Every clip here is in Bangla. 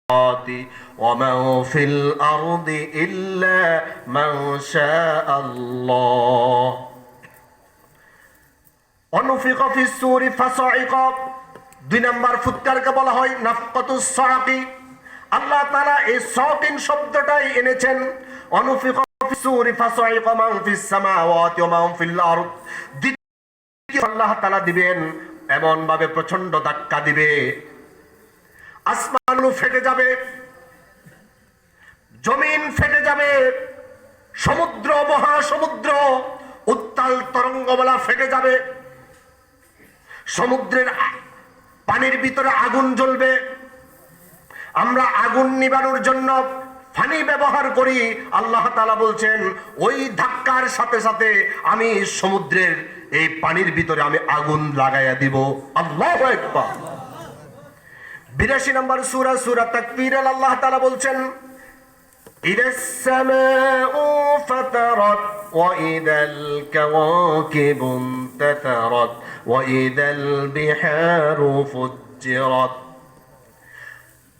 ومن في الأرض إلا من شاء الله ونفخ في الصور فصعق দুই নম্বর ফুৎকারকে বলা হয় নাফকাতুস সাকি। আল্লাহ তাআলা এই সাকিন শব্দটাই এনেছেন অনুফিখ ফিস সূরি ফাসাইক মান ফিস সামাওয়াতি ওয়া মান ফিল আরদ। আল্লাহ তাআলা দিবেন এমন ভাবে প্রচন্ড ধাক্কা দিবে, আসমানগুলো ফেটে যাবে, জমিন ফেটে যাবে, সমুদ্র মহাসমুদ্র উত্তাল তরঙ্গমালা ফেটে যাবে, সমুদ্রের পানির ভিতরে আগুন জ্বলবে। আমরা আগুন নিবানোর জন্য পানি ব্যবহার করি। আল্লাহ তাআলা বলছেন ওই ধাক্কার সাথে সাথে আমি সমুদ্রের এই পানির ভিতরে আমি আগুন লাগাইয়া দিব। আল্লাহু আকবার। 82 নম্বর সূরা সূরা তাকবীর আল্লাহ তাআলা বলছেন ইদাস সামাউ ফাতারাত ওয়া ইদাল কাওয়াকিবু তাতারাত ওয়া ইদাল বিহারু ফুজ্জিরাত।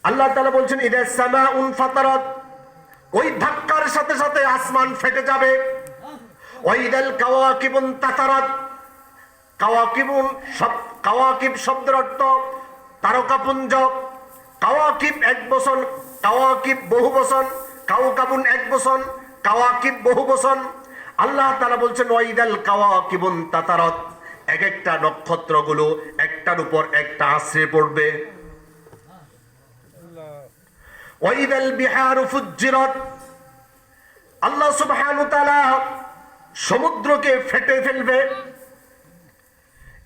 আল্লাহ তাআলা বলছেন ইদাস সামাউ ফাতারাত, ওই ধাক্কার সাথে সাথে আসমান ফেটে যাবে। ওয়া ইদাল কাওয়াকিবু তাতারাত, কাওয়াকিব শব্দের অর্থ তারকাপুঞ্জ। কাওয়াকিব এক বচন, কাওয়াকিব বহু বচন, কাওকাবুন এক বচন, কাওয়াকিব বহু বচন। আল্লাহ তাআলা বলছেন ওয়াইদাল কাওয়াকিবুন তাতারাত, এক একটা নক্ষত্রগুলো একটার উপর একটা আছড়ে পড়বে। ওয়াইদাল বিহারু ফুজ্জিরাত, আল্লাহ সুবহানাহু ওয়া তাআলা সমুদ্রকে ফেটে ফেলবে।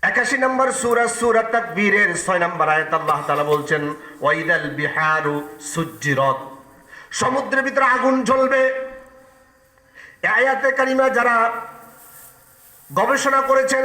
81 নম্বর সূরা সূরা তাকবীরের 6 নম্বর আয়াত আল্লাহ তাআলা বলছেন ওয়াইদাল বিহারু সুজ্জিরাত, সমুদ্রের ভিতরে আগুন জ্বলবে। এই আয়াতে কারিমা যারা গবেষণা করেছেন